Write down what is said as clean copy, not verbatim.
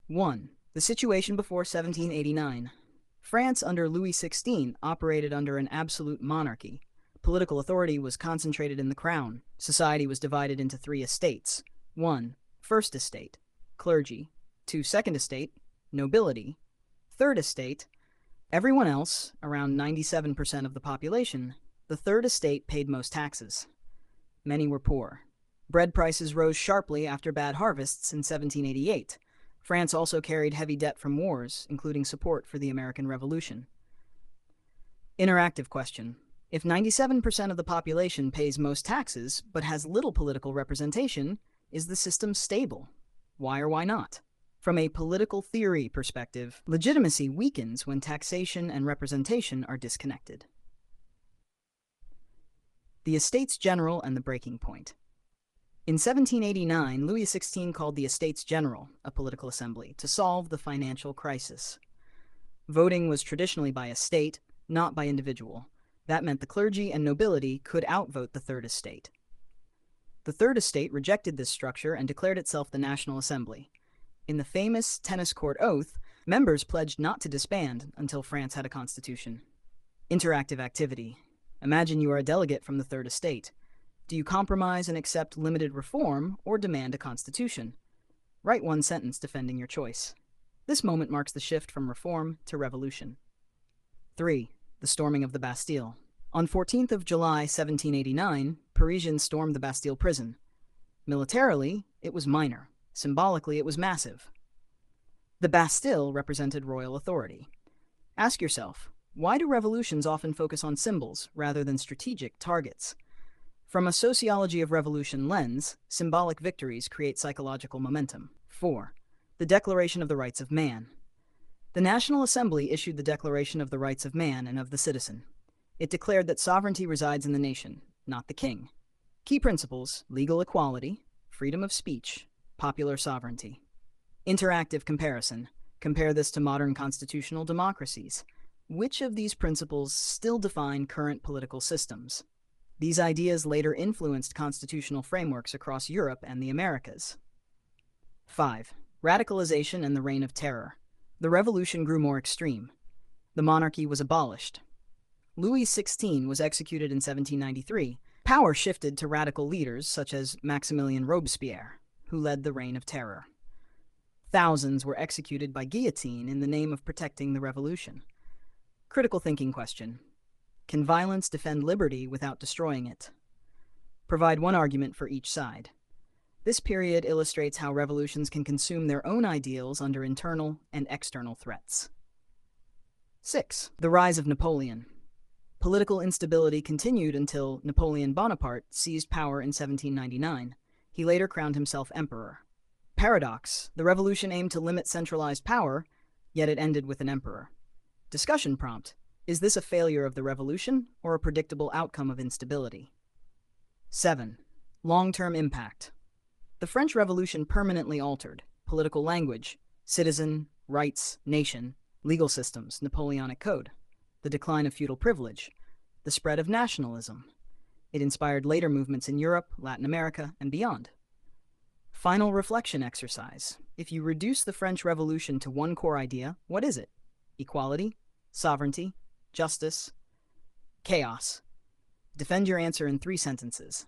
1. The situation before 1789. France under Louis XVI operated under an absolute monarchy. Political authority was concentrated in the crown. Society was divided into three estates. 1. First estate, clergy. 2. Second estate, nobility. Third estate, everyone else, around 97% of the population. The third estate paid most taxes. Many were poor. Bread prices rose sharply after bad harvests in 1788. France also carried heavy debt from wars, including support for the American Revolution. Interactive question. If 97% of the population pays most taxes but has little political representation, is the system stable? Why or why not? From a political theory perspective, legitimacy weakens when taxation and representation are disconnected. The Estates General and the breaking point. In 1789, Louis XVI called the Estates General, a political assembly, to solve the financial crisis. Voting was traditionally by estate, not by individual. That meant the clergy and nobility could outvote the Third Estate. The Third Estate rejected this structure and declared itself the National Assembly. In the famous tennis court oath, members pledged not to disband until France had a constitution. Interactive activity. Imagine you are a delegate from the Third Estate. Do you compromise and accept limited reform or demand a constitution? Write one sentence defending your choice. This moment marks the shift from reform to revolution. 3. The storming of the Bastille. On 14th of July 1789, Parisians stormed the Bastille prison. Militarily, it was minor. Symbolically, it was massive. The Bastille represented royal authority. Ask yourself, why do revolutions often focus on symbols rather than strategic targets? From a sociology of revolution lens, symbolic victories create psychological momentum. 4. The Declaration of the Rights of Man. The National Assembly issued the Declaration of the Rights of Man and of the Citizen. It declared that sovereignty resides in the nation, not the king. Key principles: legal equality, freedom of speech, popular sovereignty. Interactive comparison. Compare this to modern constitutional democracies. Which of these principles still define current political systems? These ideas later influenced constitutional frameworks across Europe and the Americas. 5. Radicalization and the Reign of Terror. The revolution grew more extreme. The monarchy was abolished. Louis XVI was executed in 1793. Power shifted to radical leaders such as Maximilien Robespierre, who led the Reign of Terror. Thousands were executed by guillotine in the name of protecting the revolution. Critical thinking question. Can violence defend liberty without destroying it? Provide one argument for each side. This period illustrates how revolutions can consume their own ideals under internal and external threats. 6. The rise of Napoleon. Political instability continued until Napoleon Bonaparte seized power in 1799. He later crowned himself emperor. Paradox: the revolution aimed to limit centralized power, yet it ended with an emperor. Discussion prompt: is this a failure of the revolution or a predictable outcome of instability? 7. Long-term impact. The French Revolution permanently altered political language, citizen, rights, nation, legal systems, Napoleonic Code, the decline of feudal privilege, the spread of nationalism. It inspired later movements in Europe, Latin America, and beyond. Final reflection exercise. If you reduce the French Revolution to one core idea, what is it? Equality? Sovereignty? Justice? Chaos? Defend your answer in 3 sentences.